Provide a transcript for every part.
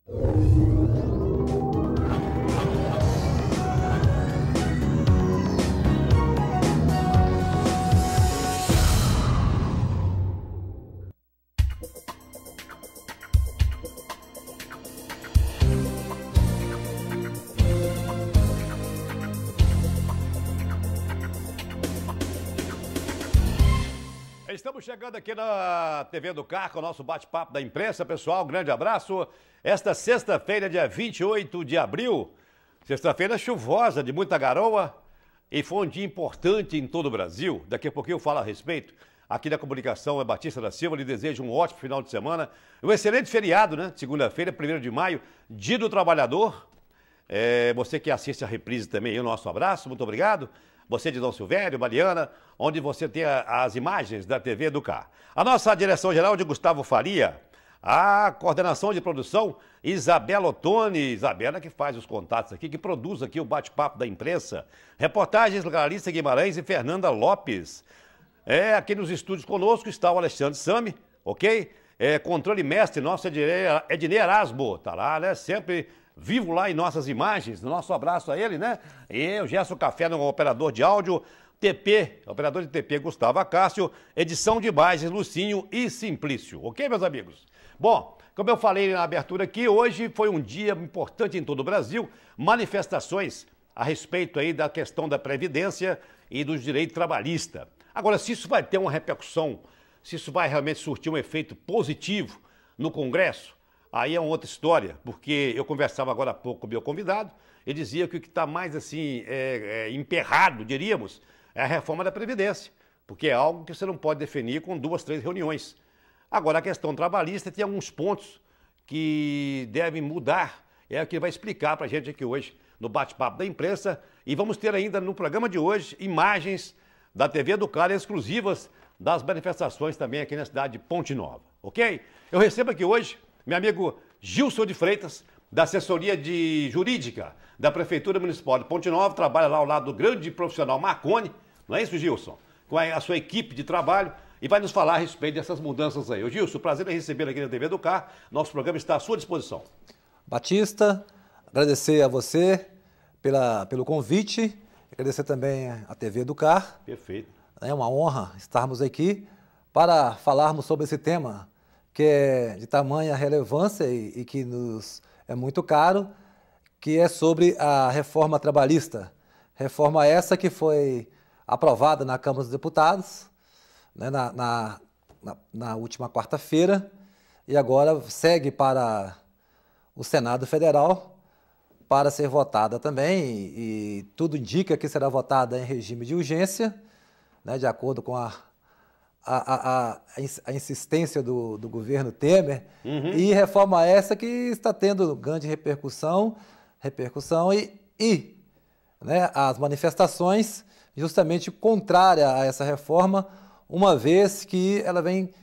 Estamos chegando aqui na TV do Car com o nosso bate-papo da imprensa, pessoal. Um grande abraço. Esta sexta-feira, dia 28 de abril, sexta-feira chuvosa, de muita garoa, e foi um dia importante em todo o Brasil. Daqui a pouquinho eu falo a respeito. Aqui na comunicação é Batista da Silva, lhe desejo um ótimo final de semana. Um excelente feriado, né? Segunda-feira, 1º de maio, Dia do Trabalhador. Você que assiste a reprise também, o nosso abraço, muito obrigado. Você de Dom Silvério, Mariana, onde você tem as imagens da TV do Car. A nossa direção-geral de Gustavo Faria, a coordenação de produção, Isabela Ottoni, Isabela que faz os contatos aqui, que produz aqui o bate-papo da imprensa. Reportagens, Larissa Guimarães e Fernanda Lopes. Aqui nos estúdios conosco está o Alexandre Sami, ok? Controle mestre, nosso Ednei Erasmo, tá lá, né? Sempre vivo lá em nossas imagens, nosso abraço a ele, né? E o Gerson Café, no operador de áudio, operador de TP, Gustavo Acácio, edição de imagens, Lucinho e Simplício, ok, meus amigos? Bom, como eu falei na abertura aqui, hoje foi um dia importante em todo o Brasil, manifestações a respeito aí da questão da Previdência e dos direitos trabalhistas. Agora, se isso vai ter uma repercussão, se isso vai realmente surtir um efeito positivo no Congresso, aí é uma outra história, porque eu conversava agora há pouco com o meu convidado, ele dizia que o que está mais assim, emperrado, diríamos, é a reforma da Previdência, porque é algo que você não pode definir com 2, 3 reuniões. Agora, a questão trabalhista tem alguns pontos que devem mudar, é o que ele vai explicar para a gente aqui hoje no bate-papo da imprensa, e vamos ter ainda no programa de hoje imagens da TV do Car exclusivas das manifestações também aqui na cidade de Ponte Nova, ok? Eu recebo aqui hoje meu amigo Gilson de Freitas, da assessoria jurídica da Prefeitura Municipal de Ponte Nova, trabalha lá ao lado do grande profissional Marconi, não é isso, Gilson? Com a sua equipe de trabalho, e vai nos falar a respeito dessas mudanças aí. Ô Gilson, prazer em recebê-lo aqui na TV do Car, nosso programa está à sua disposição. Batista, agradecer a você pelo convite, agradecer também a TV do Car. Perfeito. É uma honra estarmos aqui para falarmos sobre esse tema que é de tamanha relevância e que nos é muito caro, que é sobre a reforma trabalhista. Reforma essa que foi aprovada na Câmara dos Deputados, né, na última quarta-feira, e agora segue para o Senado Federal para ser votada também, e tudo indica que será votada em regime de urgência, né, de acordo com a insistência do governo Temer, e reforma essa que está tendo grande repercussão e né, as manifestações justamente contrárias a essa reforma, uma vez que ela vem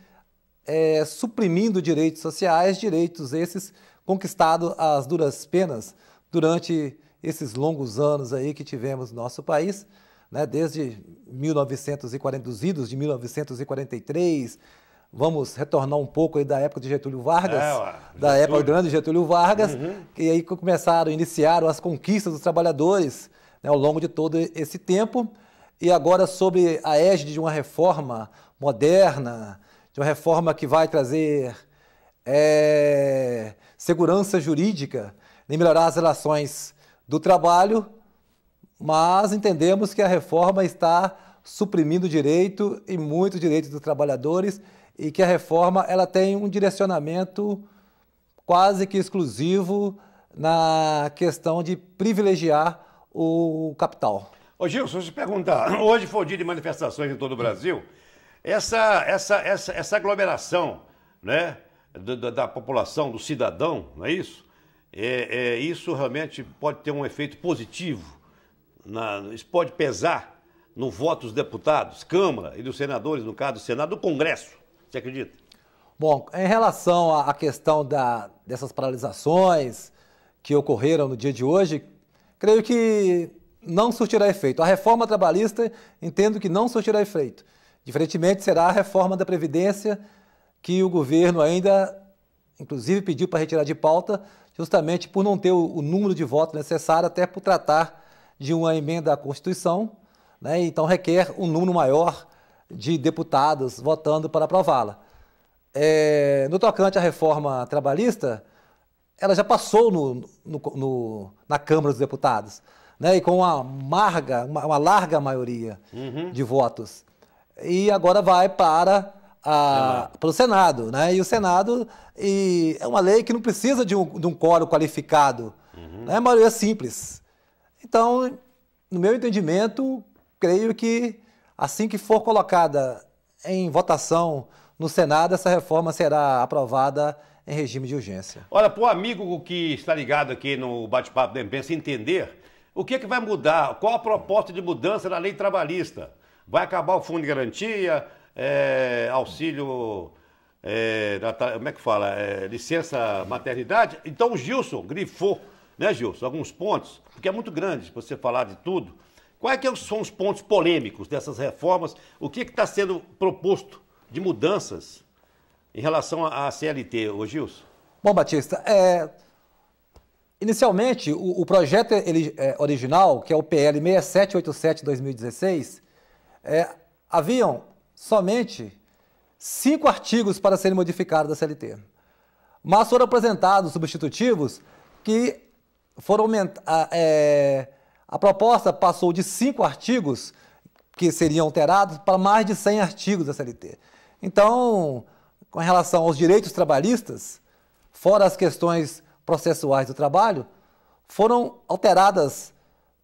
suprimindo direitos sociais, direitos esses conquistados às duras penas durante esses longos anos aí que tivemos no nosso país, né, desde 1940, dos idos de 1943, vamos retornar um pouco aí da época de Getúlio Vargas, da época do grande Getúlio Vargas, que aí iniciaram as conquistas dos trabalhadores, né, ao longo de todo esse tempo, e agora sobre a égide de uma reforma moderna, de uma reforma que vai trazer segurança jurídica e melhorar as relações do trabalho, mas entendemos que a reforma está suprimindo direito e muitos direitos dos trabalhadores e que a reforma ela tem um direcionamento quase que exclusivo na questão de privilegiar o capital. Ô Gilson, deixa eu te perguntar, hoje foi o dia de manifestações em todo o Brasil, essa aglomeração, né, da população, do cidadão, não é isso? Isso realmente pode ter um efeito positivo? Isso pode pesar no voto dos deputados, Câmara e dos senadores, no caso do Senado, do Congresso, você acredita? Bom, em relação à questão dessas paralisações que ocorreram no dia de hoje, creio que não surtirá efeito. A reforma trabalhista, entendo que não surtirá efeito. Diferentemente, será a reforma da Previdência que o governo ainda inclusive pediu para retirar de pauta, justamente por não ter o número de votos necessário, até por tratar de uma emenda à Constituição, né? Então requer um número maior de deputados votando para aprová-la. No tocante à reforma trabalhista, ela já passou na Câmara dos Deputados, né? E com uma larga maioria de votos. E agora vai para o Senado, né? E o Senado é uma lei que não precisa de um quórum qualificado, né? É uma maioria simples. Então, no meu entendimento, creio que assim que for colocada em votação no Senado, essa reforma será aprovada em regime de urgência. Olha, para o amigo que está ligado aqui no bate-papo da imprensa entender, o que vai mudar? Qual a proposta de mudança na lei trabalhista? Vai acabar o fundo de garantia, auxílio, como é que fala? Licença maternidade? Então o Gilson grifou, né, Gilson, alguns pontos, porque é muito grande se você falar de tudo. Quais que são os pontos polêmicos dessas reformas? O que está sendo proposto de mudanças em relação à CLT, ô Gilson? Bom, Batista, inicialmente o projeto original, que é o PL 6787/2016, haviam somente 5 artigos para serem modificados da CLT. Mas foram apresentados substitutivos que foram a proposta passou de 5 artigos que seriam alterados para mais de 100 artigos da CLT. Então, com relação aos direitos trabalhistas, fora as questões processuais do trabalho, foram alteradas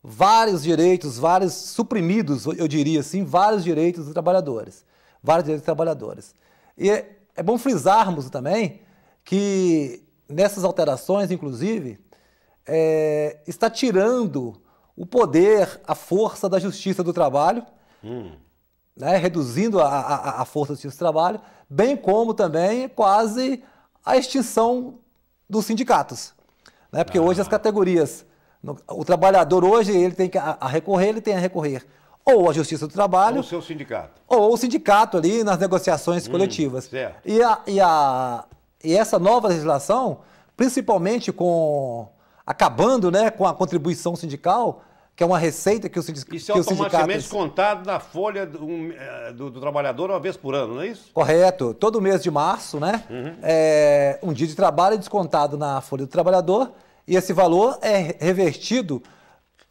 vários direitos, suprimidos, eu diria assim, vários direitos dos trabalhadores. Vários direitos dos trabalhadores. E é bom frisarmos também que nessas alterações, inclusive, está tirando o poder, a força da Justiça do Trabalho, né, reduzindo a força da Justiça do Trabalho, bem como também quase a extinção dos sindicatos. Né? Porque hoje as categorias, o trabalhador hoje ele tem a recorrer ou à Justiça do Trabalho, ou o seu sindicato. Ou o sindicato ali nas negociações coletivas. Certo. E essa nova legislação, principalmente acabando, né, com a contribuição sindical, que é uma receita que os sindicatos... Isso é automaticamente descontado na folha do trabalhador uma vez por ano, não é isso? Correto. Todo mês de março, né? Um dia de trabalho é descontado na folha do trabalhador e esse valor é revertido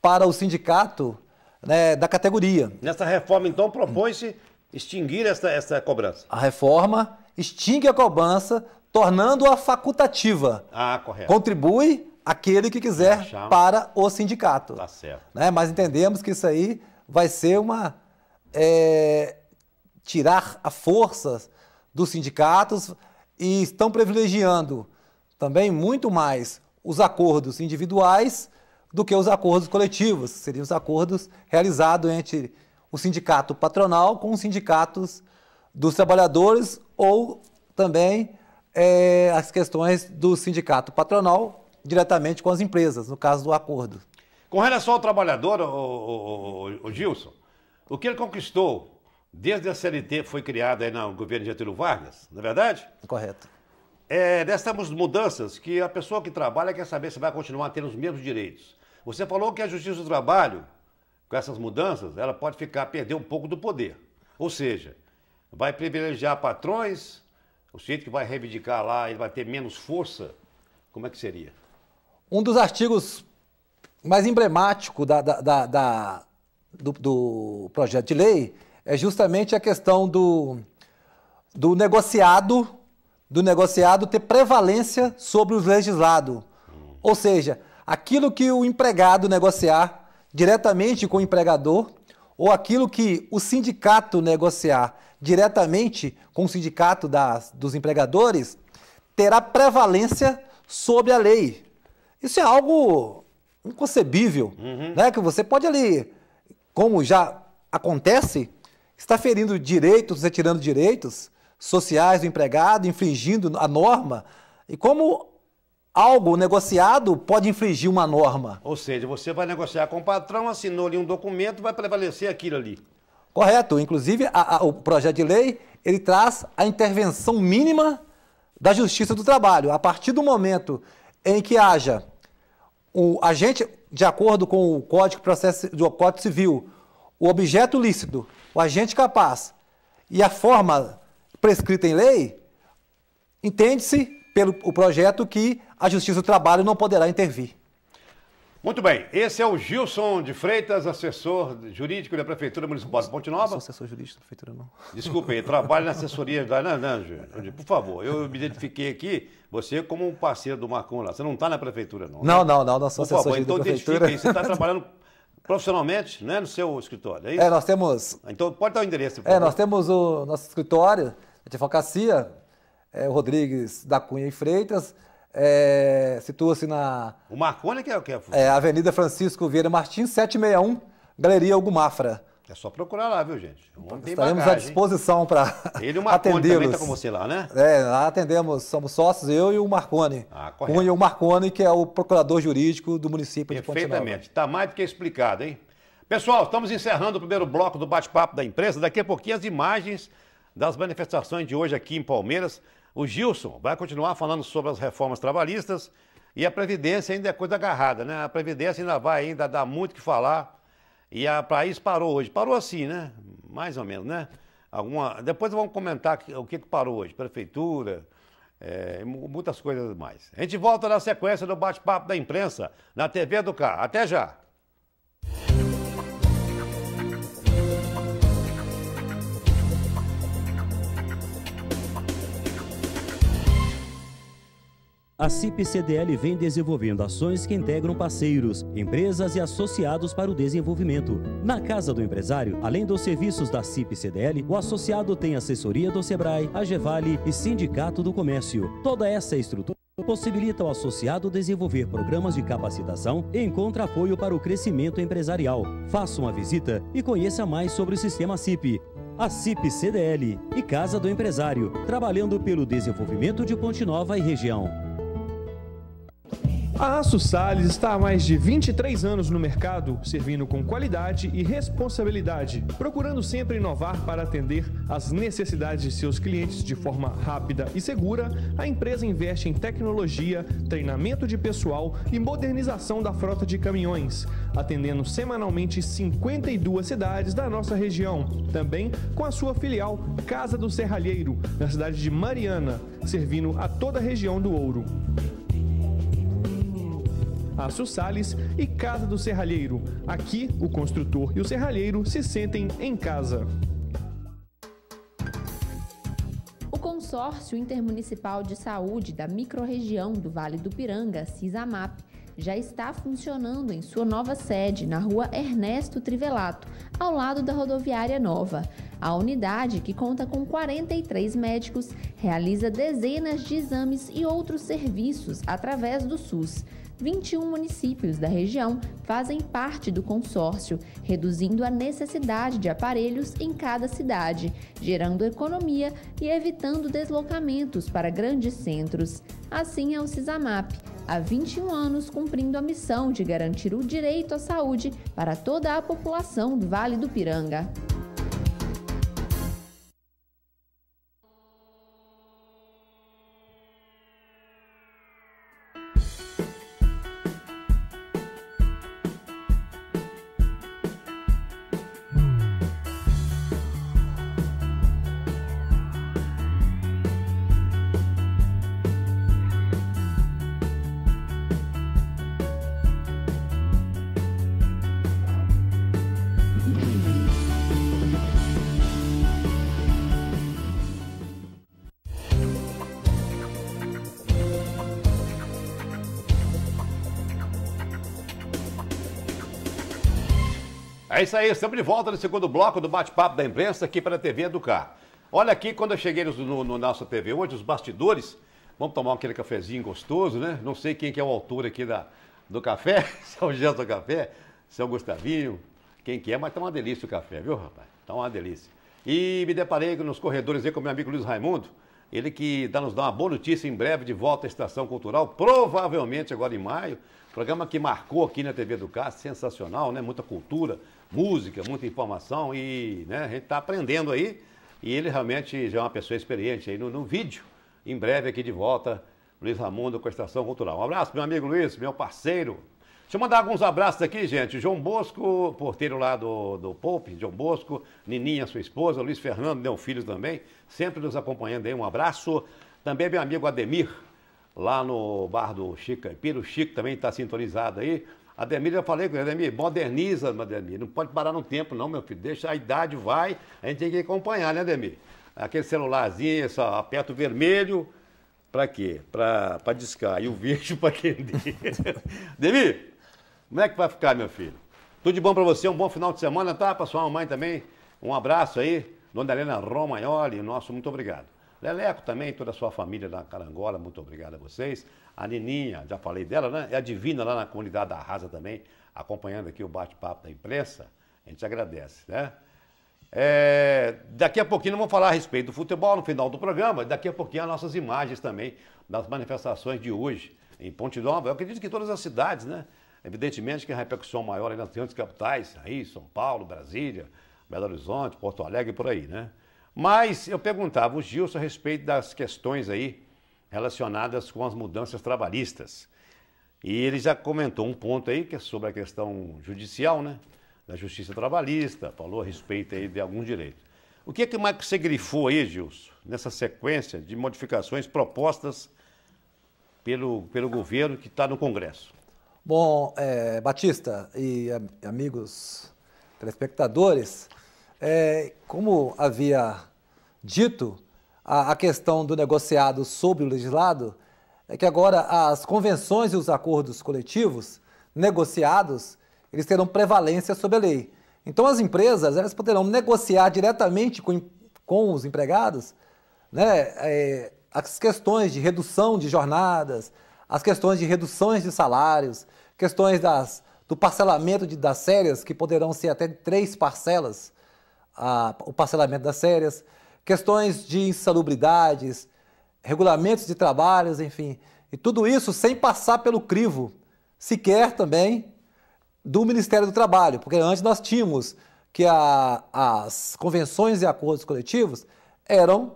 para o sindicato, né, da categoria. Nessa reforma, então, propõe-se extinguir essa cobrança. A reforma extingue a cobrança, tornando-a facultativa. Correto. Contribui aquele que quiser para o sindicato. Tá certo. Né? Mas entendemos que isso aí vai ser tirar a força dos sindicatos e estão privilegiando também muito mais os acordos individuais do que os acordos coletivos. Seriam os acordos realizados entre o sindicato patronal com os sindicatos dos trabalhadores ou também as questões do sindicato patronal diretamente com as empresas, no caso do acordo. Com relação ao trabalhador, o Gilson, o que ele conquistou desde a CLT foi criada aí no governo Getúlio Vargas, não é verdade? Correto. Dessas mudanças que a pessoa que trabalha quer saber se vai continuar tendo os mesmos direitos. Você falou que a Justiça do Trabalho, com essas mudanças, ela pode perder um pouco do poder. Ou seja, vai privilegiar patrões, o sujeito que vai reivindicar lá, ele vai ter menos força. Como é que seria? Um dos artigos mais emblemáticos do projeto de lei é justamente a questão do negociado ter prevalência sobre o legislado. Ou seja, aquilo que o empregado negociar diretamente com o empregador ou aquilo que o sindicato negociar diretamente com o sindicato dos empregadores terá prevalência sobre a lei. Isso é algo inconcebível, né? Que você pode ali, como já acontece, está ferindo direitos, retirando direitos sociais do empregado, infringindo a norma. E como algo negociado pode infringir uma norma. Ou seja, você vai negociar com o patrão, assinou ali um documento, vai prevalecer aquilo ali. Correto. Inclusive, o projeto de lei, ele traz a intervenção mínima da Justiça do Trabalho. A partir do momento em que haja o agente, de acordo com o Código Civil, o objeto lícito, o agente capaz e a forma prescrita em lei, entende-se pelo projeto que a Justiça do Trabalho não poderá intervir. Muito bem, esse é o Gilson de Freitas, assessor jurídico da Prefeitura Municipal de Ponte Nova. Não sou assessor jurídico da Prefeitura, não. Desculpe aí, trabalho na assessoria da... Não, por favor, eu me identifiquei aqui, você como um parceiro do Marcon lá. Você não está na Prefeitura, não? Não, não, não, não sou assessor jurídico então da Prefeitura. Identifique aí, você está trabalhando profissionalmente, né, no seu escritório, é isso? É, nós temos... Então, pode dar o endereço, por favor. Nós temos o nosso escritório de advocacia, o Rodrigues da Cunha e Freitas, situa-se na... O Marconi que Avenida Francisco Vieira Martins, 761, Galeria Hugo Mafra. É só procurar lá, viu, gente? Estaremos à disposição para atendê-los. Ele e o Marconi também está com você lá, né? Lá atendemos, somos sócios, eu e o Marconi. Correto. Cunha e o Marconi, que é o procurador jurídico do município de Ponte Nova. Perfeitamente, está mais do que explicado, hein? Pessoal, estamos encerrando o primeiro bloco do bate-papo da imprensa. Daqui a pouquinho as imagens das manifestações de hoje aqui em Palmeiras. O Gilson vai continuar falando sobre as reformas trabalhistas e a Previdência ainda é coisa agarrada, né? A Previdência ainda vai dar muito o que falar e a país parou hoje. Parou assim, né? Mais ou menos, né? Depois vamos comentar o que parou hoje. Prefeitura, muitas coisas mais. A gente volta na sequência do bate-papo da imprensa na TV do Carro. Até já! A CIP-CDL vem desenvolvendo ações que integram parceiros, empresas e associados para o desenvolvimento. Na Casa do Empresário, além dos serviços da CIP-CDL, o associado tem assessoria do Sebrae, Agevale e Sindicato do Comércio. Toda essa estrutura possibilita ao associado desenvolver programas de capacitação e encontra apoio para o crescimento empresarial. Faça uma visita e conheça mais sobre o sistema CIP. A CIP-CDL e Casa do Empresário, trabalhando pelo desenvolvimento de Ponte Nova e região. A Aço Sales está há mais de 23 anos no mercado, servindo com qualidade e responsabilidade, procurando sempre inovar para atender às necessidades de seus clientes de forma rápida e segura. A empresa investe em tecnologia, treinamento de pessoal e modernização da frota de caminhões, atendendo semanalmente 52 cidades da nossa região, também com a sua filial Casa do Serralheiro, na cidade de Mariana, servindo a toda a região do Ouro. Aço Sales e Casa do Serralheiro. Aqui, o construtor e o serralheiro se sentem em casa. O Consórcio Intermunicipal de Saúde da Microrregião do Vale do Piranga, CISAMAP, já está funcionando em sua nova sede, na rua Ernesto Trivelato, ao lado da rodoviária nova. A unidade, que conta com 43 médicos, realiza dezenas de exames e outros serviços através do SUS. 21 municípios da região fazem parte do consórcio, reduzindo a necessidade de aparelhos em cada cidade, gerando economia e evitando deslocamentos para grandes centros. Assim é o CISAMAP, há 21 anos cumprindo a missão de garantir o direito à saúde para toda a população do Vale do Piranga. É isso aí, estamos de volta no segundo bloco do bate-papo da imprensa aqui para a TV Educar. Olha aqui, quando eu cheguei no nosso TV hoje, os bastidores, vamos tomar aquele cafezinho gostoso, né? Não sei quem que é o autor aqui do café, se é o Gerson do Café, se é o Gustavinho, quem que é, mas tá uma delícia o café, viu, rapaz? Tá uma delícia. E me deparei nos corredores aí com meu amigo Luiz Raimundo, ele que nos dá uma boa notícia em breve de volta à Estação Cultural, provavelmente agora em maio. Programa que marcou aqui na TV Educar, sensacional, né? Muita cultura, música, muita informação e, né, a gente está aprendendo aí. E ele realmente já é uma pessoa experiente aí no vídeo, Em breve aqui de volta, Luiz Ramundo com a Estação Cultural. Um abraço, meu amigo Luiz, meu parceiro. Deixa eu mandar alguns abraços aqui, gente. João Bosco, porteiro lá do Poupe, João Bosco, Nininha, sua esposa, Luiz Fernando, meu filho também, sempre nos acompanhando aí. Um abraço. Também meu amigo Ademir, lá no bar do Chico Caipira. O Chico também está sintonizado aí. Ademir, eu falei com ele, Ademir, moderniza, Ademir. Não pode parar no tempo, não, meu filho. Deixa a idade, vai. A gente tem que acompanhar, né, Ademir? Aquele celularzinho, só aperta o vermelho. Pra quê? Pra discar. E o verde pra acender. Ademir, como é que vai ficar, meu filho? Tudo de bom pra você, um bom final de semana, tá? Pra sua mamãe também. Um abraço aí. Dona Helena Romagnoli, nosso muito obrigado. Leleco também, toda a sua família da Carangola, muito obrigado a vocês. A Nininha, já falei dela, né? É a Divina lá na comunidade da Arrasa também, acompanhando aqui o bate-papo da imprensa. A gente agradece, né? Daqui a pouquinho nós vamos falar a respeito do futebol no final do programa. Daqui a pouquinho as nossas imagens também das manifestações de hoje em Ponte Nova. Eu acredito que todas as cidades, né? Evidentemente que a repercussão maior é nas grandes capitais, aí São Paulo, Brasília, Belo Horizonte, Porto Alegre e por aí, né? Mas eu perguntava o Gilson a respeito das questões aí relacionadas com as mudanças trabalhistas. E ele já comentou um ponto aí que é sobre a questão judicial, né? Da justiça trabalhista, falou a respeito aí de alguns direitos. O que é que mais você grifou aí, Gilson, nessa sequência de modificações propostas pelo governo que está no Congresso? Bom, Batista e amigos telespectadores, como havia dito, a questão do negociado sobre o legislado é que agora as convenções e os acordos coletivos negociados, eles terão prevalência sobre a lei. Então as empresas, elas poderão negociar diretamente com os empregados, né, as questões de redução de jornadas, as questões de reduções de salários, questões do parcelamento das férias, que poderão ser até 3 parcelas, o parcelamento das férias, questões de insalubridades, regulamentos de trabalhos, enfim. E tudo isso sem passar pelo crivo, sequer também, do Ministério do Trabalho. Porque antes nós tínhamos que as convenções e acordos coletivos eram,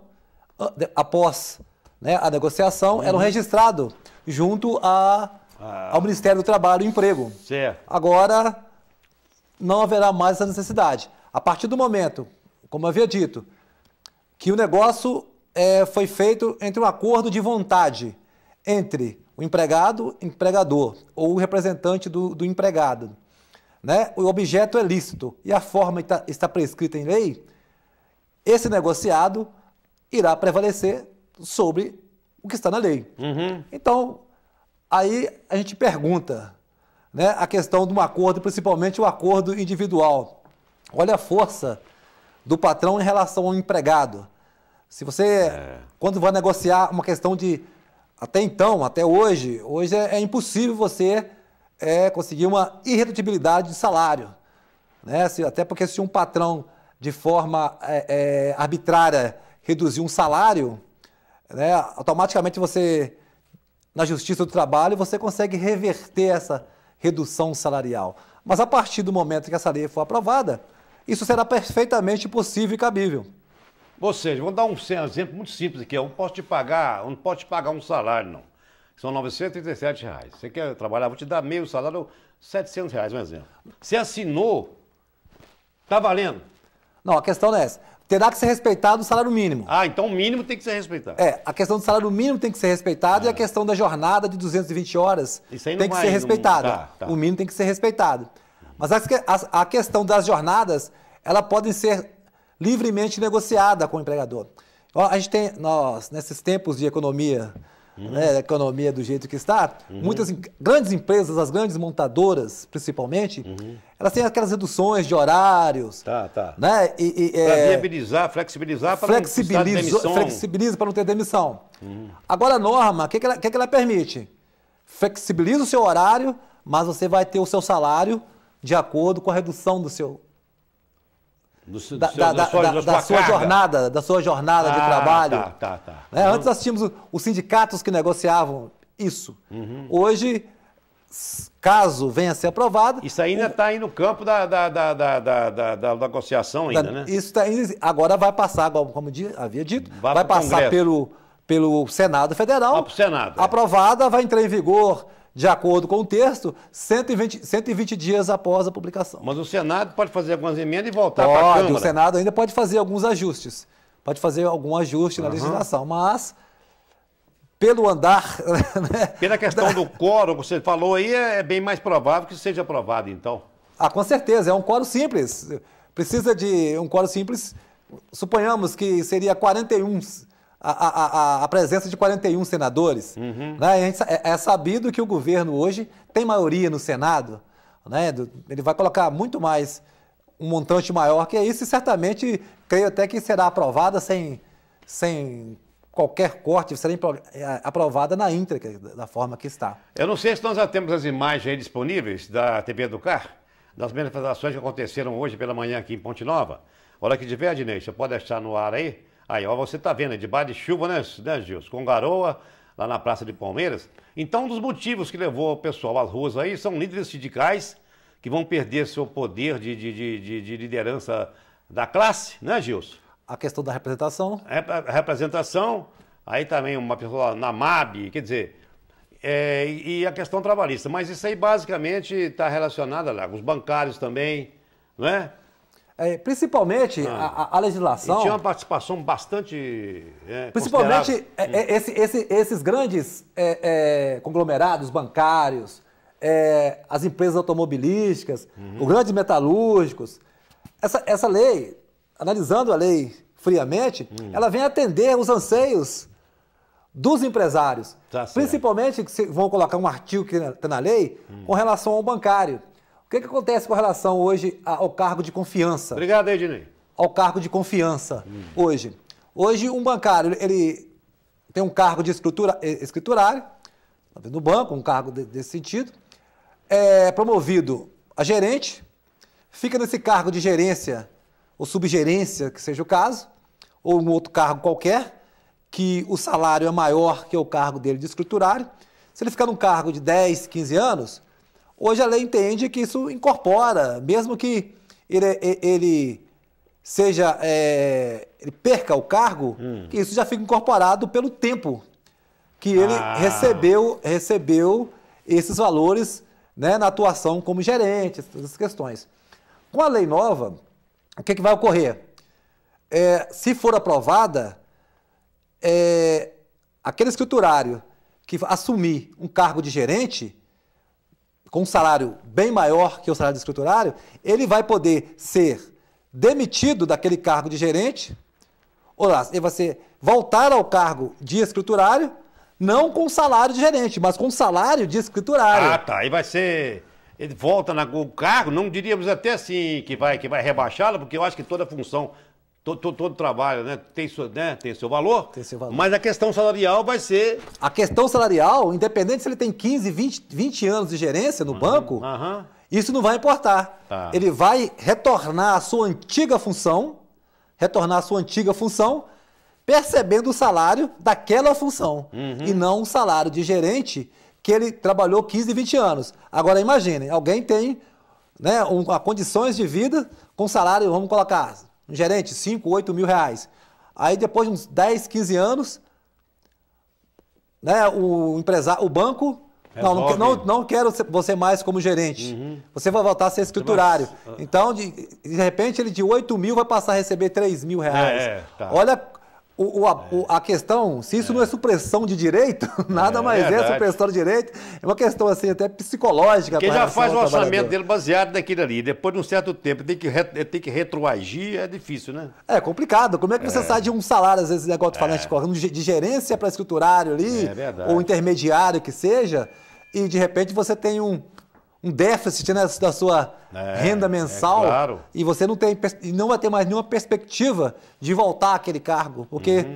após, né, a negociação, eram registrados junto ao Ministério do Trabalho e Emprego. Certo. Agora, não haverá mais essa necessidade. A partir do momento, como eu havia dito, que o negócio foi feito entre um acordo de vontade entre o empregado e o empregador, ou o representante do empregado, né? O objeto é lícito e a forma está prescrita em lei, esse negociado irá prevalecer sobre o que está na lei. Então, aí a gente pergunta, né, a questão de um acordo, principalmente o acordo individual. Olha a força do patrão em relação ao empregado. Se você, quando vai negociar uma questão de, até então, até hoje é impossível você conseguir uma irredutibilidade de salário, né? Até porque se um patrão, de forma arbitrária, reduzir um salário, né, automaticamente você, na Justiça do Trabalho, você consegue reverter essa redução salarial. Mas a partir do momento que essa lei for aprovada, isso será perfeitamente possível e cabível. Ou seja, vou dar um exemplo muito simples aqui. Eu não posso te pagar um salário, não. São R$ 937. Você quer trabalhar, vou te dar meio salário, R$ 700, um exemplo. Você assinou, tá valendo. Não, a questão não é essa. Terá que ser respeitado o salário mínimo. Ah, então o mínimo tem que ser respeitado. A questão do salário mínimo tem que ser respeitado e a questão da jornada de 220 horas tem que ser respeitada. Tá. O mínimo tem que ser respeitado. Mas a questão das jornadas, elas podem ser livremente negociadas com o empregador. A gente tem, nesses tempos de economia, né, economia do jeito que está, muitas grandes empresas, as grandes montadoras, principalmente, elas têm aquelas reduções de horários. Né, para viabilizar, flexibilizar para não ter demissão. Flexibiliza para não ter demissão. Agora a norma, o que ela permite? Flexibiliza o seu horário, mas você vai ter o seu salário de acordo com a redução do seu... da sua jornada de trabalho. Né? Antes nós tínhamos os sindicatos que negociavam isso. Hoje, caso venha a ser aprovado... Isso ainda está aí no campo da negociação ainda, né? Isso agora vai passar, como havia dito, vai passar pelo pelo Senado Federal. Pro Senado. Aprovada, vai entrar em vigor, de acordo com o texto, 120 dias após a publicação. Mas o Senado pode fazer algumas emendas e voltar para a Câmara. O Senado ainda pode fazer alguns ajustes. Pode fazer algum ajuste na legislação, mas pelo andar... Né, pela questão do quórum que você falou aí, é bem mais provável que seja aprovado, então. Com certeza, é um quórum simples. Precisa de um quórum simples, suponhamos que seria 41... A presença de 41 senadores. Né? É sabido que o governo hoje tem maioria no Senado. Né? Ele vai colocar muito mais, um montante maior que isso, e certamente creio até que será aprovada sem qualquer corte, será aprovada na íntegra, da forma que está. Eu não sei se nós já temos as imagens aí disponíveis da TV Educar, das manifestações que aconteceram hoje pela manhã aqui em Ponte Nova. Hora que tiver, Adinei, você pode deixar no ar aí? Aí, ó, você tá vendo, debaixo de chuva, né, Gilson? Com garoa, lá na Praça de Palmeiras. Então, um dos motivos que levou o pessoal às ruas aí são líderes sindicais que vão perder seu poder de liderança da classe, né, Gilson? A questão da representação. A representação, aí também uma pessoa na MAB, quer dizer, e a questão trabalhista. Mas isso aí basicamente está relacionado lá, os bancários também, não é? Principalmente a legislação... E tinha uma participação bastante... principalmente esses grandes conglomerados bancários, as empresas automobilísticas, os grandes metalúrgicos. Essa lei, analisando a lei friamente, ela vem atender os anseios dos empresários. Tá certo. Principalmente, que vão colocar um artigo que está na lei com relação ao bancário. O que acontece com relação hoje ao cargo de confiança? Obrigado, Ednei. Ao cargo de confiança hoje. Hoje, um bancário, ele tem um cargo de escriturário, no banco, um cargo desse sentido, é promovido a gerente, fica nesse cargo de gerência ou subgerência, que seja o caso, ou um outro cargo qualquer, que o salário é maior que o cargo dele de escriturário. Se ele ficar num cargo de 10, 15 anos... Hoje a lei entende que isso incorpora, mesmo que ele seja, ele perca o cargo, que isso já fica incorporado pelo tempo que ele recebeu esses valores, né, na atuação como gerente, essas questões. Com a lei nova, o que vai ocorrer? Se for aprovada, aquele escriturário que assumir um cargo de gerente, com um salário bem maior que o salário de escriturário, ele vai poder ser demitido daquele cargo de gerente, ou lá, ele vai voltar ao cargo de escriturário, não com salário de gerente, mas com salário de escriturário. Tá. Aí vai ser... Ele volta no cargo, não diríamos até assim que vai rebaixá-lo, porque eu acho que toda função... Todo trabalho, né, tem seu valor, mas a questão salarial vai ser... A questão salarial, independente se ele tem 15, 20 anos de gerência no banco, isso não vai importar. Tá. Ele vai retornar à sua antiga função, percebendo o salário daquela função, e não o salário de gerente que ele trabalhou 15, 20 anos. Agora imaginem, alguém tem, né, condições de vida com salário, vamos colocar... Um gerente, 5, 8 mil reais. Aí depois de uns 10, 15 anos, né, o banco, não quero você mais como gerente. Você vai voltar a ser escriturário. Então, de repente, ele de 8 mil vai passar a receber 3 mil reais. Olha a questão, se isso não é supressão de direito, nada mais é supressão de direito, é uma questão assim até psicológica. Porque já faz o orçamento dele baseado naquilo ali, depois de um certo tempo tem que retroagir, é difícil, né? É complicado, como é que você sai de um salário, às vezes, negócio de gerência para escriturário ali, ou intermediário que seja, e de repente você tem um déficit, né, da sua renda mensal, claro. E você não vai ter mais nenhuma perspectiva de voltar àquele cargo, porque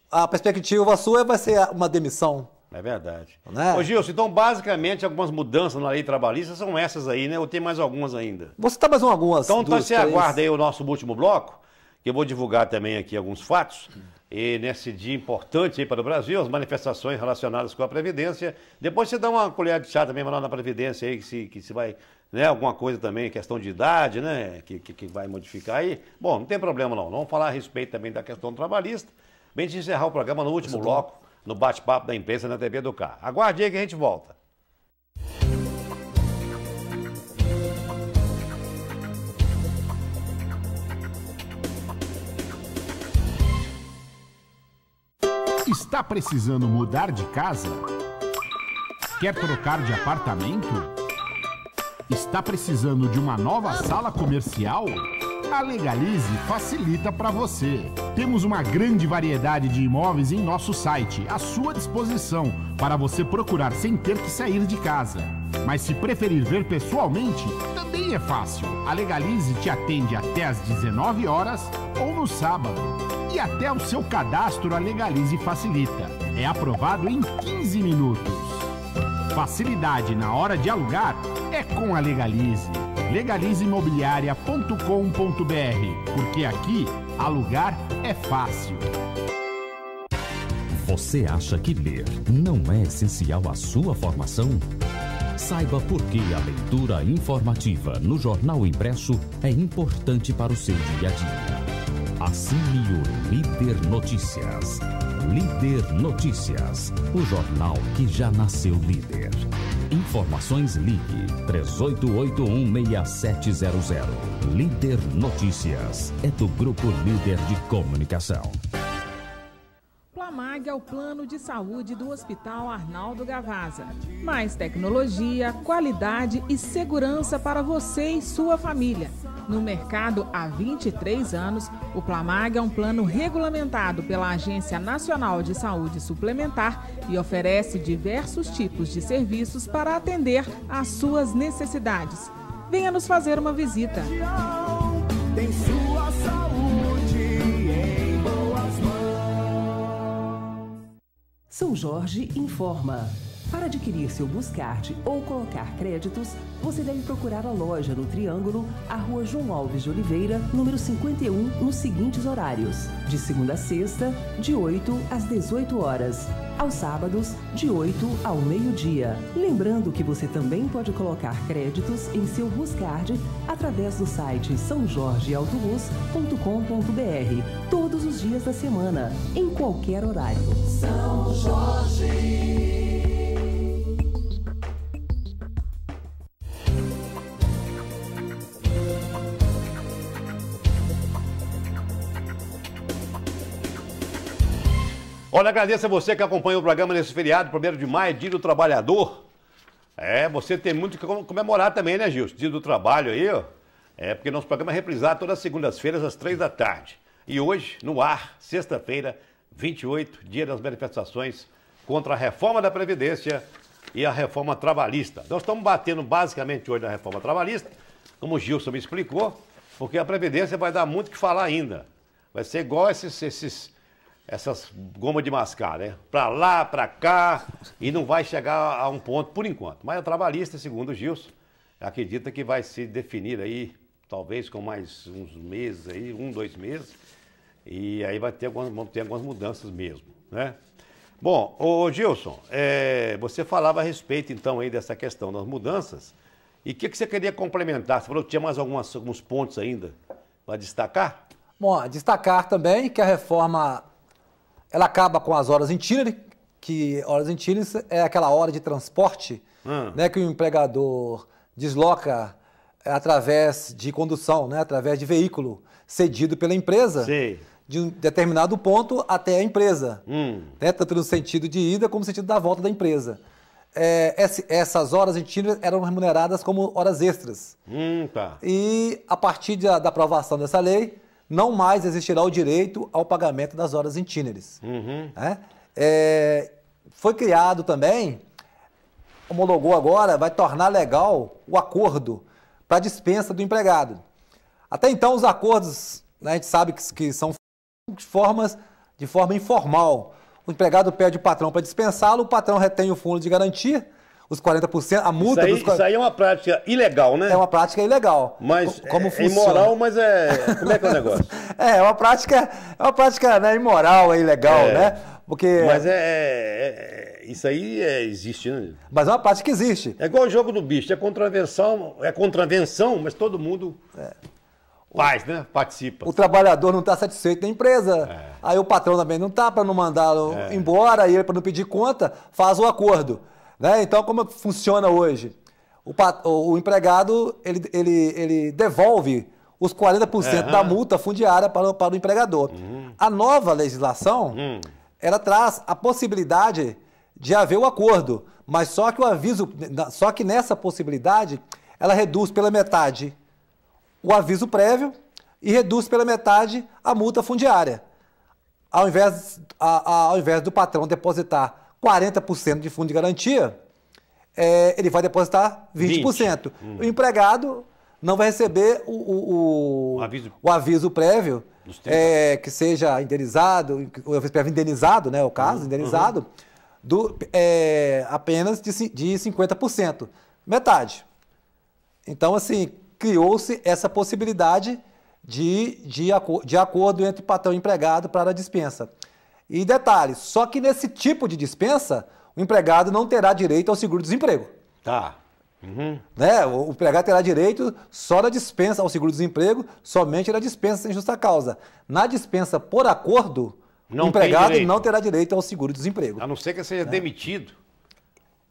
a perspectiva sua vai ser uma demissão. É verdade. Né? Ô Gilson, então basicamente algumas mudanças na lei trabalhista são essas aí, né? Ou tem mais algumas ainda? Você está mais algumas. Então você aguarda aí o nosso último bloco, que eu vou divulgar também aqui alguns fatos. E nesse dia importante aí para o Brasil, as manifestações relacionadas com a Previdência. Depois você dá uma colher de chá também lá na Previdência aí, que se vai, né, alguma coisa também, questão de idade, né, que vai modificar aí. Bom, não tem problema não. Vamos falar a respeito também da questão trabalhista. Bem de encerrar o programa no último bloco, no bate-papo da imprensa na TV do Carro. Aguarde aí que a gente volta. Está precisando mudar de casa? Quer trocar de apartamento? Está precisando de uma nova sala comercial? A Legalize facilita para você. Temos uma grande variedade de imóveis em nosso site, à sua disposição, para você procurar sem ter que sair de casa. Mas se preferir ver pessoalmente, também é fácil. A Legalize te atende até às 19 horas ou no sábado. E até o seu cadastro a Legalize facilita. É aprovado em 15 minutos. Facilidade na hora de alugar é com a Legalize. Legalizeimobiliaria.com.br, porque aqui alugar é fácil. Você acha que ler não é essencial à sua formação? Saiba por que a leitura informativa no jornal impresso é importante para o seu dia a dia. Assine o Líder Notícias. Líder Notícias, o jornal que já nasceu líder. Informações ligue 38816700. Líder Notícias é do Grupo Líder de Comunicação. Plamag é o plano de saúde do Hospital Arnaldo Gavazza. Mais tecnologia, qualidade e segurança para você e sua família. No mercado há 23 anos, o Plamag é um plano regulamentado pela Agência Nacional de Saúde Suplementar e oferece diversos tipos de serviços para atender às suas necessidades. Venha nos fazer uma visita. Tem sua saúde em boas mãos. São Jorge informa. Para adquirir seu Buscard ou colocar créditos, você deve procurar a loja no Triângulo, a Rua João Alves de Oliveira, número 51, nos seguintes horários: de segunda a sexta, de 8 às 18 horas. Aos sábados, de 8 ao meio-dia. Lembrando que você também pode colocar créditos em seu Buscard através do site saojorgeautobus.com.br, todos os dias da semana, em qualquer horário. São Jorge. Olha, agradeço a você que acompanha o programa nesse feriado, 1º de maio, Dia do Trabalhador. Você tem muito que comemorar também, né, Gilson? Dia do Trabalho aí, ó. Porque nosso programa é reprisado todas as segundas-feiras, às 3 da tarde. E hoje, no ar, sexta-feira, 28, dia das manifestações contra a reforma da Previdência e a reforma trabalhista. Nós estamos batendo basicamente hoje na reforma trabalhista, como o Gilson me explicou, porque a Previdência vai dar muito o que falar ainda. Vai ser igual essas gomas de mascar, né? Pra lá, pra cá, e não vai chegar a um ponto por enquanto. Mas a trabalhista, segundo o Gilson, acredita que vai se definir aí, talvez com mais uns meses aí, 1, 2 meses, e aí vão ter algumas mudanças mesmo, né? Bom, ô Gilson, você falava a respeito então aí dessa questão das mudanças, e o que você queria complementar? Você falou que tinha mais alguns pontos ainda para destacar? Bom, destacar também que a reforma ela acaba com as horas itinerantes, que horas itinerantes é aquela hora de transporte, né, que o empregador desloca através de condução, né, através de veículo cedido pela empresa, Sim. de um determinado ponto até a empresa, né, tanto no sentido de ida como no sentido da volta da empresa. Essas horas itinerantes eram remuneradas como horas extras. Tá. E a partir da aprovação dessa lei, não mais existirá o direito ao pagamento das horas itinerantes. Foi criado também, homologou agora, vai tornar legal o acordo para dispensa do empregado. Até então, os acordos, né, a gente sabe que são de forma informal. O empregado pede o patrão para dispensá-lo, o patrão retém o fundo de garantia, os 40%, a multa isso aí é uma prática ilegal, né? É uma prática ilegal. Mas como é imoral, mas como é que é o negócio? É uma prática, né, imoral, é ilegal, né? Porque... Mas isso aí existe, né? Mas é uma prática que existe. É igual o jogo do bicho, é contravenção, mas todo mundo... Faz, né? Participa. O trabalhador não está satisfeito na empresa, aí o patrão também não está, para não mandá-lo embora, e ele, para não pedir conta, faz o acordo. Né? Então, como funciona hoje? O empregado, ele devolve os 40% da multa fundiária para o empregador. A nova legislação, ela traz a possibilidade de haver o acordo, mas só que nessa possibilidade, ela reduz pela metade o aviso prévio e reduz pela metade a multa fundiária. Ao invés do patrão depositar 40% de fundo de garantia, ele vai depositar 20%. O empregado não vai receber o aviso prévio, que seja indenizado, o aviso prévio indenizado, né, o caso, indenizado, apenas de 50%, metade. Então, assim, criou-se essa possibilidade de acordo entre patrão e empregado para a dispensa. E detalhe, só que nesse tipo de dispensa, o empregado não terá direito ao seguro-desemprego. Tá. Né? O empregado terá direito só na dispensa ao seguro-desemprego, somente na dispensa sem justa causa. Na dispensa por acordo, o empregado não terá direito ao seguro-desemprego. A não ser que seja demitido.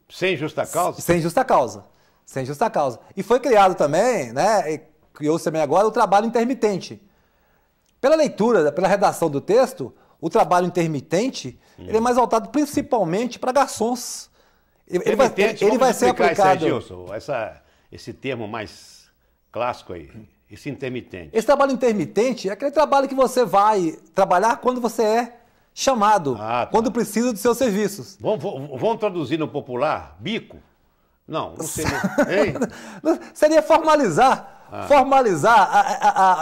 Sem justa causa? Sem justa causa. Sem justa causa. E foi criado também, né? Criou-se também agora o trabalho intermitente. Pela leitura, pela redação do texto, o trabalho intermitente ele é mais voltado principalmente para garçons. Ele vai ser aplicado. Gilson, esse termo mais clássico aí, esse intermitente. Esse trabalho intermitente é aquele trabalho que você vai trabalhar quando você é chamado, quando precisa dos seus serviços. Vamos traduzir no popular? Bico? Não seria. Seria formalizar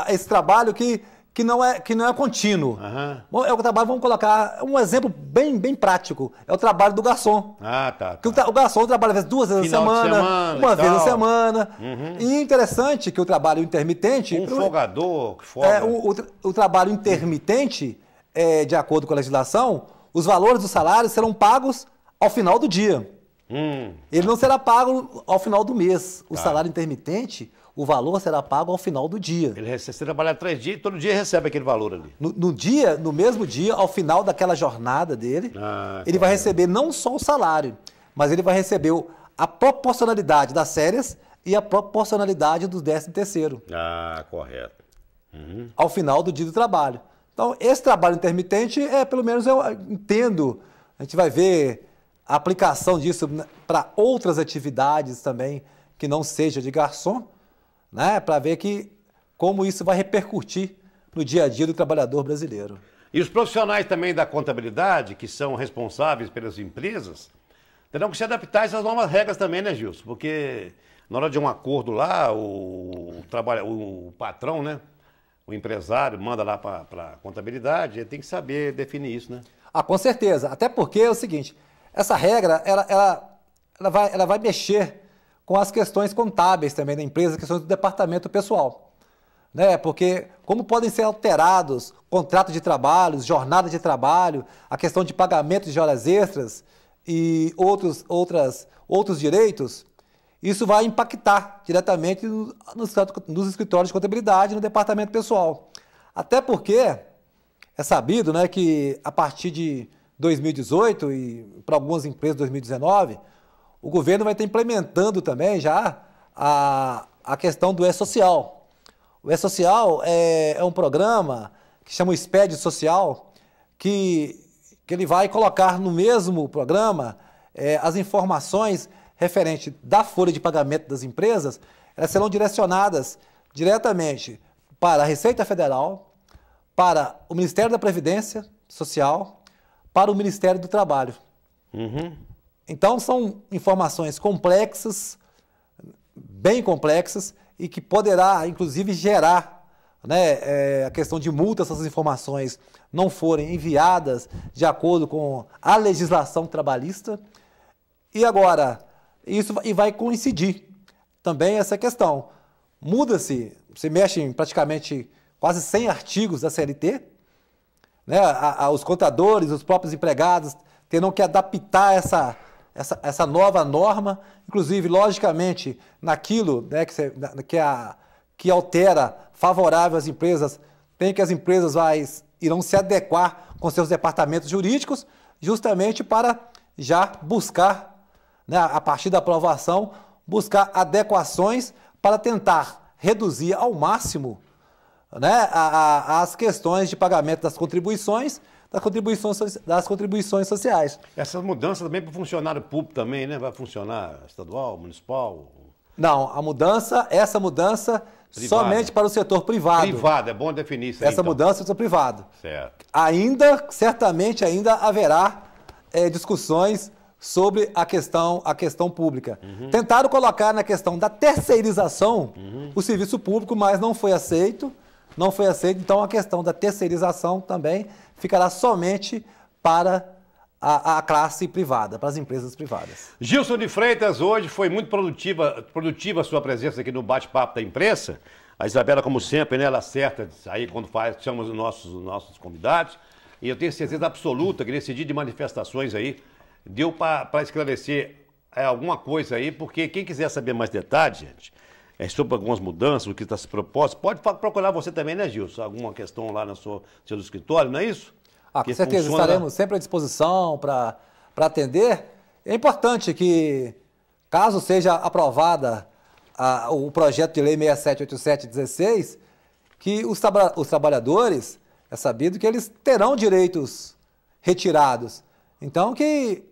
esse trabalho que não é contínuo. É o trabalho, vamos colocar um exemplo bem prático, é o trabalho do garçom. O garçom trabalha às vezes 2 vezes na semana, uma vez na semana. E é interessante que o trabalho intermitente... folgador que folga. O trabalho intermitente, de acordo com a legislação, os valores dos salários serão pagos ao final do dia. Ele não será pago ao final do mês. O salário intermitente, o valor será pago ao final do dia. Você trabalha 3 dias e todo dia recebe aquele valor ali. No mesmo dia, ao final daquela jornada dele, ele vai receber não só o salário, mas ele vai receber a proporcionalidade das férias e a proporcionalidade do 13º. Correto. Ao final do dia do trabalho. Então, esse trabalho intermitente, pelo menos eu entendo, a gente vai ver a aplicação disso para outras atividades também, que não seja de garçom, né, para ver como isso vai repercutir no dia a dia do trabalhador brasileiro. E os profissionais também da contabilidade, que são responsáveis pelas empresas, terão que se adaptar a essas novas regras também, né, Gilson? Porque na hora de um acordo lá, o patrão, né, o empresário, manda lá para a contabilidade, ele tem que saber definir isso, né? Com certeza. Até porque é o seguinte, essa regra, ela vai mexer com as questões contábeis também da empresa, questões do departamento pessoal. Né? Porque como podem ser alterados contratos de trabalho, jornada de trabalho, a questão de pagamento de horas extras e outros direitos, isso vai impactar diretamente nos escritórios de contabilidade e no departamento pessoal. Até porque é sabido, né, que a partir de 2018 e para algumas empresas 2019, o governo vai estar implementando também já a questão do E-Social. O E-Social é um programa que chama o SPED Social, que ele vai colocar no mesmo programa as informações referentes da folha de pagamento das empresas, elas serão direcionadas diretamente para a Receita Federal, para o Ministério da Previdência Social, para o Ministério do Trabalho. Então, são informações complexas, bem complexas, e que poderá, inclusive, gerar, né, a questão de multa se essas informações não forem enviadas de acordo com a legislação trabalhista. E agora, isso vai coincidir também essa questão. Muda-se, você mexe em praticamente quase 100 artigos da CLT, né? Os contadores, os próprios empregados terão que adaptar essa nova norma, inclusive, logicamente, naquilo, né, que que altera favorável às empresas, tem que as empresas irão se adequar com seus departamentos jurídicos, justamente para já buscar, né, a partir da aprovação, buscar adequações para tentar reduzir ao máximo, né, as questões de pagamento das contribuições sociais. Essas mudanças também para o funcionário público também, né? Vai funcionar estadual, municipal? Não, essa mudança privada. Somente para o setor privado. Privado, é bom definir isso aí, Essa então. mudança para o setor privado. Certo. Certamente ainda haverá discussões sobre a questão pública. Tentaram colocar na questão da terceirização o serviço público, mas não foi aceito. Então a questão da terceirização também ficará somente para a classe privada, para as empresas privadas. Gilson de Freitas, hoje foi muito produtiva a sua presença aqui no bate-papo da imprensa. A Isabela, como sempre, né, ela acerta aí quando chama os nossos convidados. E eu tenho certeza absoluta que nesse dia de manifestações aí, deu para esclarecer alguma coisa aí, porque quem quiser saber mais detalhes, gente, sobre algumas mudanças, o que está se proposto, pode procurar você também, né, Gilson? Alguma questão lá no seu escritório, não é isso? Com certeza, estaremos sempre à disposição para atender. É importante que, caso seja aprovada o projeto de lei 6787/16, que os trabalhadores, é sabido que eles terão direitos retirados. Então, que,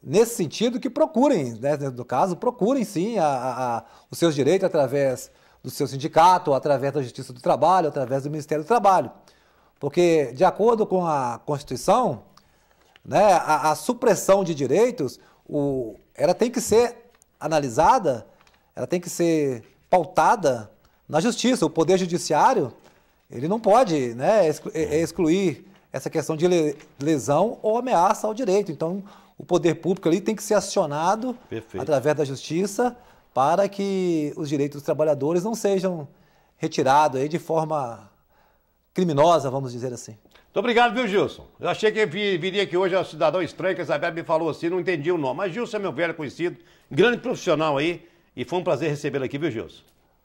nesse sentido, que procurem, né, no caso, procurem sim os seus direitos através do seu sindicato, através da Justiça do Trabalho, através do Ministério do Trabalho. Porque, de acordo com a Constituição, né, a supressão de direitos, ela tem que ser analisada, ela tem que ser pautada na Justiça. O Poder Judiciário, ele não pode, né, excluir essa questão de lesão ou ameaça ao direito. Então, o poder público ali tem que ser acionado através da Justiça para que os direitos dos trabalhadores não sejam retirados aí de forma criminosa, vamos dizer assim. Muito obrigado, viu, Gilson? Eu achei que viria aqui hoje um cidadão estranho, que a Isabela me falou assim, não entendi o nome. Mas Gilson é meu velho conhecido, grande profissional aí, e foi um prazer recebê-lo aqui, viu, Gilson?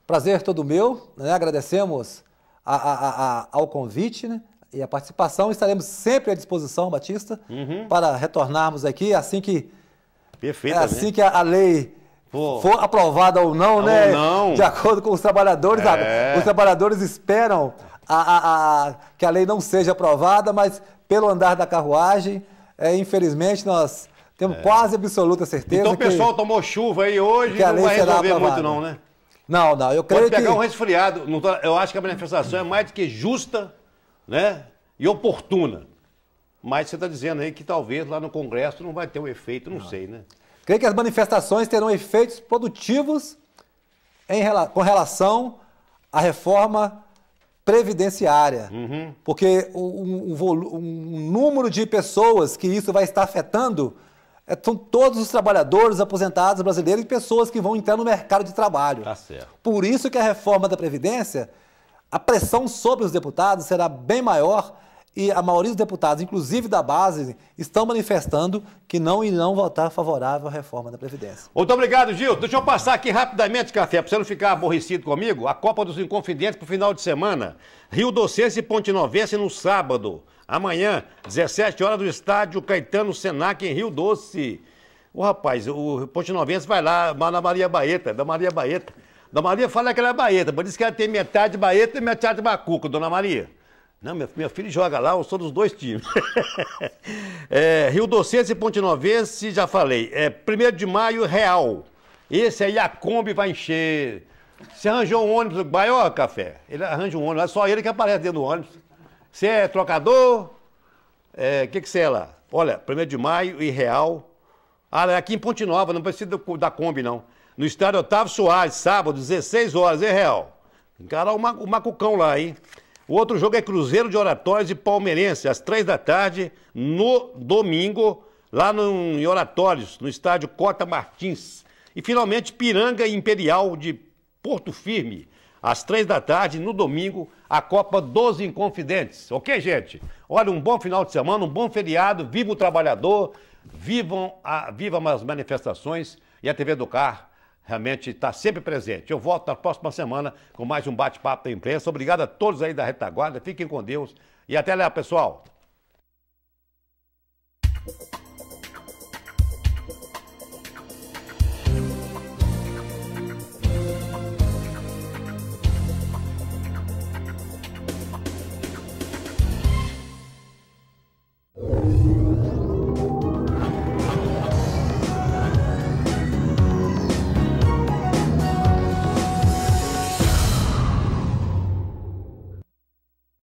Prazer todo meu, né? Agradecemos ao convite, né, e a participação. Estaremos sempre à disposição, Batista, para retornarmos aqui assim que, assim que a lei for aprovada ou não, né? De acordo com os trabalhadores. Os trabalhadores esperam que a lei não seja aprovada, mas pelo andar da carruagem, infelizmente, nós temos quase absoluta certeza. Então o pessoal tomou chuva aí hoje, que não vai resolver muito não, né? Não, eu creio que... Pode pegar um resfriado. Eu acho que a manifestação é mais do que justa, né, e oportuna. Mas você está dizendo aí que talvez lá no Congresso não vai ter um efeito, não sei, né? Creio que as manifestações terão efeitos produtivos com relação à reforma previdenciária, porque um número de pessoas que isso vai estar afetando são todos os trabalhadores aposentados brasileiros e pessoas que vão entrar no mercado de trabalho. Tá certo. Por isso que a reforma da Previdência, a pressão sobre os deputados será bem maior e a maioria dos deputados, inclusive da base, estão manifestando que não irão votar favorável à reforma da Previdência. Muito obrigado, Gil. Deixa eu passar aqui rapidamente, Café, para você não ficar aborrecido comigo. A Copa dos Inconfidentes para o final de semana. Rio Docense e Ponte-Novense no sábado. Amanhã, 17 horas, do estádio Caetano Senac, em Rio Doce. Rapaz, o Ponte-Novense vai lá, na Maria Baeta, da Maria Baeta. Da Maria fala que ela é baeta, mas diz que ela tem metade baeta e metade bacuca, dona Maria. Não, meu filho joga lá, eu sou dos dois times. Rio Docense e Ponte-Novense, já falei. 1º de maio, Real. Esse aí, a Kombi vai encher. Você arranjou um ônibus, Baió, Café? Ele arranja um ônibus, é só ele que aparece dentro do ônibus. Você é trocador? Que você é lá? Olha, 1º de maio e Real. Aqui em Ponte Nova, não precisa da Kombi, não. No estádio Otávio Soares, sábado, 16 horas, Real. Encarar o macucão lá, hein? O outro jogo é Cruzeiro de Oratórios e Palmeirense, às 3 da tarde, no domingo, lá em Oratórios, no estádio Cota Martins. E, finalmente, Piranga Imperial de Porto Firme, às 3 da tarde, no domingo, a Copa dos Inconfidentes. Ok, gente? Olha, um bom final de semana, um bom feriado, viva o trabalhador, vivam as manifestações e a TV do Car realmente está sempre presente. Eu volto na próxima semana com mais um bate-papo da imprensa. Obrigado a todos aí da retaguarda. Fiquem com Deus e até lá, pessoal.